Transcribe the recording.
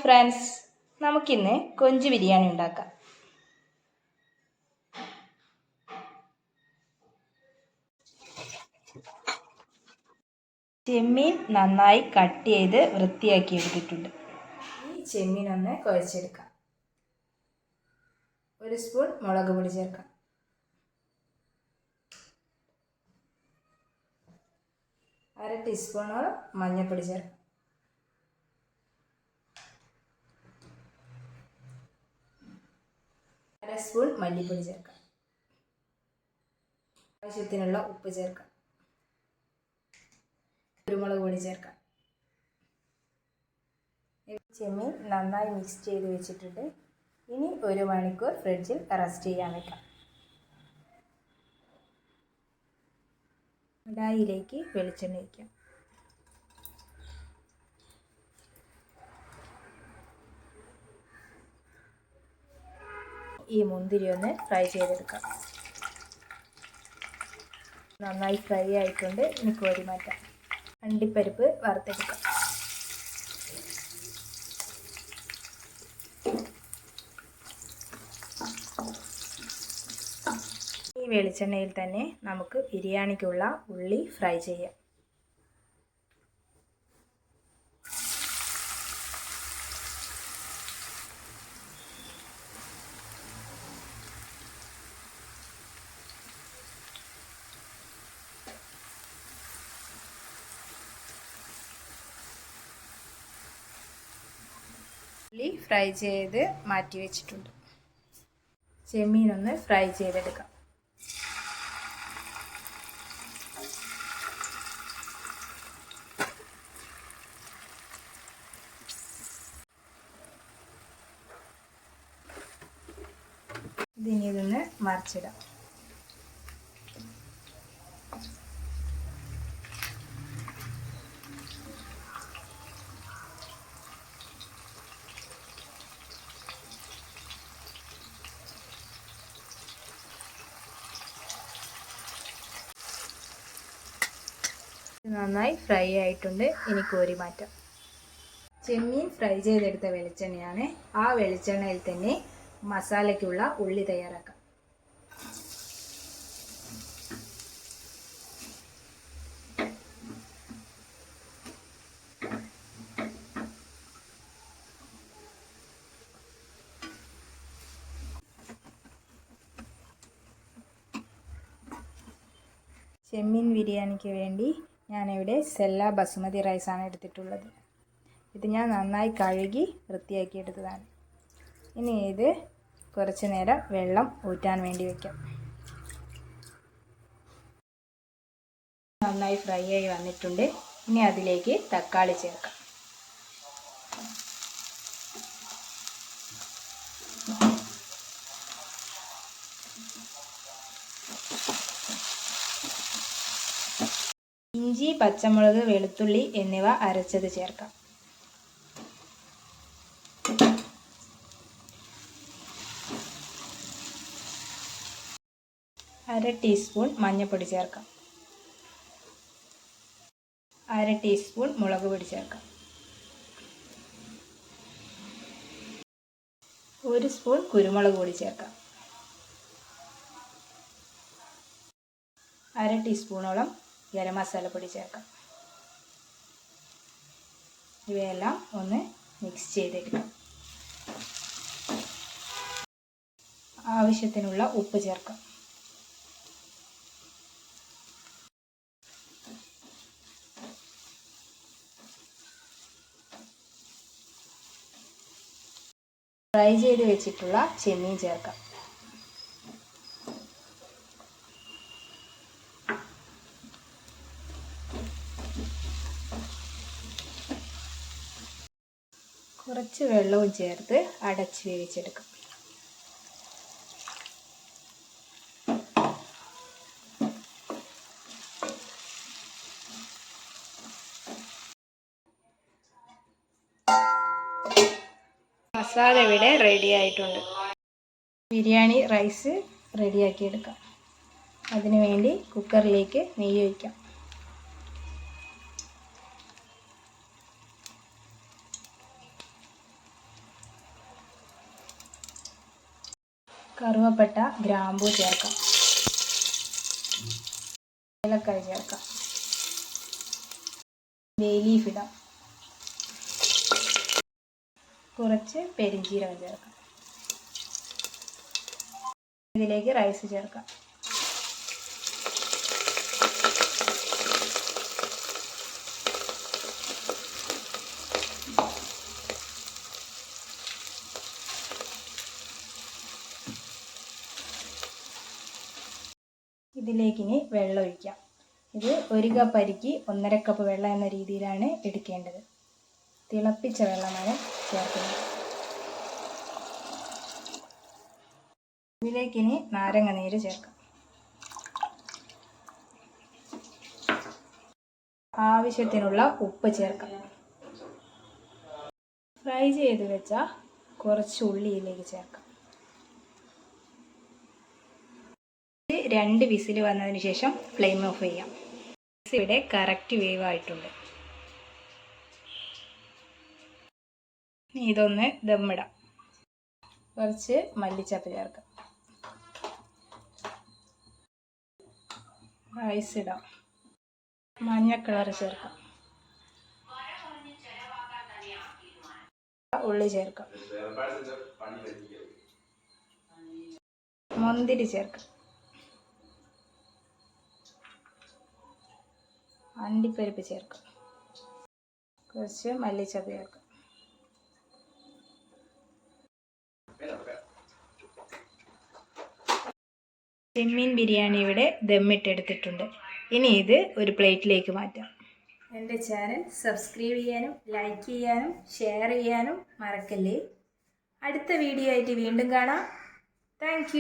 Friends, നമുക്കിന്ന് കൊഞ്ച് ബിരിയാണി ഉണ്ടാക്കാം. ചെമ്മീൻ നന്നായി കട്ട് ചെയ്ത് വൃത്തിയാക്കി എടുത്തിട്ടുണ്ട്. ഈ ചെമ്മീൻ ഒന്ന് കുഴച്ചെടുക്കാം. 1 സ്പൂൺ മുളക് പൊടി ചേർക്കാം. 1/2 ടീസ്പൂണോളം മഞ്ഞൾപ്പൊടി ചേർക്കാം. 1/2 സ്പൂൺ മല്ലിപ്പൊടി ചേർക്കാം. ആവശ്യത്തിനുള്ള ഉപ്പ് ചേർക്കാം. കുരുമുളക് പൊടി ചേർക്കാം. ചെമ്മീൻ നന്നായി മിക്സ് ചെയ്ത് വെച്ചിട്ടുണ്ട്. ഇനി 1 മണിക്കൂർ ഫ്രിഡ്ജിൽ റെസ്റ്റ് ചെയ്യാൻ വെക്കാം. കടായിലേക്ക് വെളിച്ചെണ്ണ ഒഴിക്കാം. ഈ മുന്തിരി ഒന്ന് ഫ്രൈ ചെയ്തെടുക്കാം. നന്നായി ഫ്രൈ ആയിട്ടുണ്ട്. ഇനി കോരി മാറ്റാം. അണ്ടിപ്പരിപ്പ് വറുത്തെടുക്കാം. ഈ വെളിച്ചെണ്ണയിൽ തന്നെ നമുക്ക് ബിരിയാണിക്കുള്ള ഉള്ളി ഫ്രൈ ചെയ്യാം. ഉള്ളി ഫ്രൈ ചെയ്ത് മാറ്റി വെച്ചിട്ടുണ്ട്. ചെമ്മീനൊന്ന് ഫ്രൈ ചെയ്തെടുക്കാം. ഇതിനി ഇതൊന്ന് മറിച്ചിടാം. നന്നായി ഫ്രൈ ആയിട്ടുണ്ട്. ഇനി കോരി മാറ്റാം. ചെമ്മീൻ ഫ്രൈ ചെയ്തെടുത്ത വെളിച്ചെണ്ണയാണ്. ആ വെളിച്ചെണ്ണയിൽ തന്നെ മസാലയ്ക്കുള്ള ഉള്ളി തയ്യാറാക്കാം. ചെമ്മീൻ ബിരിയാണിക്ക് വേണ്ടി ഞാനിവിടെ സെല്ല ബസുമതി റൈസാണ് എടുത്തിട്ടുള്ളത്. ഇത് ഞാൻ നന്നായി കഴുകി വൃത്തിയാക്കി എടുത്തതാണ്. ഇനി ഇത് കുറച്ച് നേരം വെള്ളം ഊറ്റാൻ വേണ്ടി വയ്ക്കാം. നന്നായി ഫ്രൈ ആയി വന്നിട്ടുണ്ട്. ഇനി അതിലേക്ക് തക്കാളി ചേർക്കാം. ഇഞ്ചി, പച്ചമുളക്, വെളുത്തുള്ളി എന്നിവ അരച്ചത് ചേർക്കാം. അര ടീസ്പൂൺ മഞ്ഞൾപ്പൊടി ചേർക്കാം. 1/2 ടീസ്പൂൺ മുളക് പൊടി ചേർക്കാം. 1 സ്പൂൺ കുരുമുളക് പൊടി ചേർക്കാം. 1/2 ടീസ്പൂണോളം ഗരം മസാലപ്പൊടി ചേർക്കാം. ഇവയെല്ലാം ഒന്ന് മിക്സ് ചെയ്തെടുക്കാം. ആവശ്യത്തിനുള്ള ഉപ്പ് ചേർക്കാം. ഫ്രൈ ചെയ്ത് വെച്ചിട്ടുള്ള ചെമ്മീൻ ചേർക്കാം. കുറച്ച് വെള്ളവും ചേർത്ത് അടച്ച് വേവിച്ചെടുക്കാം. മസാല ഇവിടെ റെഡി ആയിട്ടുണ്ട്. ബിരിയാണി റൈസ് റെഡിയാക്കിയെടുക്കാം. അതിനു വേണ്ടി കുക്കറിലേക്ക് നെയ്യ് ഒഴിക്കാം. കറുവപ്പട്ട, ഗ്രാമ്പൂ ചേർക്കാം. ഏലക്കായ് ചേർക്കാം. ബേ ലീഫ് ഇടാം. കുറച്ച് പെരിഞ്ജീരകം ചേർക്കാം. ഇതിലേക്ക് റൈസ് ചേർക്കാം. ഇതിലേക്കിനി വെള്ളം ഒഴിക്കാം. ഇത് 1 കപ്പ് അരിക്ക് 1.5 കപ്പ് വെള്ളം എന്ന രീതിയിലാണ് എടുക്കേണ്ടത്. തിളപ്പിച്ച വെള്ളമാണ് ചേർക്കുന്നത്. ഇതിലേക്കിനി നാരങ്ങ നീര് ചേർക്കാം. ആവശ്യത്തിനുള്ള ഉപ്പ് ചേർക്കാം. ഫ്രൈ ചെയ്ത് വെച്ച കുറച്ച് ഉള്ളി ഇതിലേക്ക് ചേർക്കാം. 2 വിസിൽ വന്നതിന് ശേഷം ഫ്ലെയിം ഓഫ് ചെയ്യാം. ഇവിടെ കറക്റ്റ് വേവ് ആയിട്ടുണ്ട്. ഇതൊന്ന് ദമ്മിടാം. കുറച്ച് മല്ലിച്ചപ്പ് ചേർക്കാം. റൈസ് ഇടാം. മഞ്ഞ കളർ ചേർക്കാം. ഉള്ളി ചേർക്കാം. മുന്തിരി ചേർക്കാം. അണ്ടിപ്പരിപ്പ് ചേർക്കാം. കുറച്ച് മല്ലിച്ചപ്പ് ചേർക്കാം. ചെമ്മീൻ ബിരിയാണി ഇവിടെ ദമ്മിട്ടെടുത്തിട്ടുണ്ട്. ഇനി ഇത് ഒരു പ്ലേറ്റിലേക്ക് മാറ്റാം. എൻ്റെ ചാനൽ സബ്സ്ക്രൈബ് ചെയ്യാനും ലൈക്ക് ചെയ്യാനും ഷെയർ ചെയ്യാനും മറക്കല്ലേ. അടുത്ത വീഡിയോ ആയിട്ട് വീണ്ടും കാണാം. താങ്ക്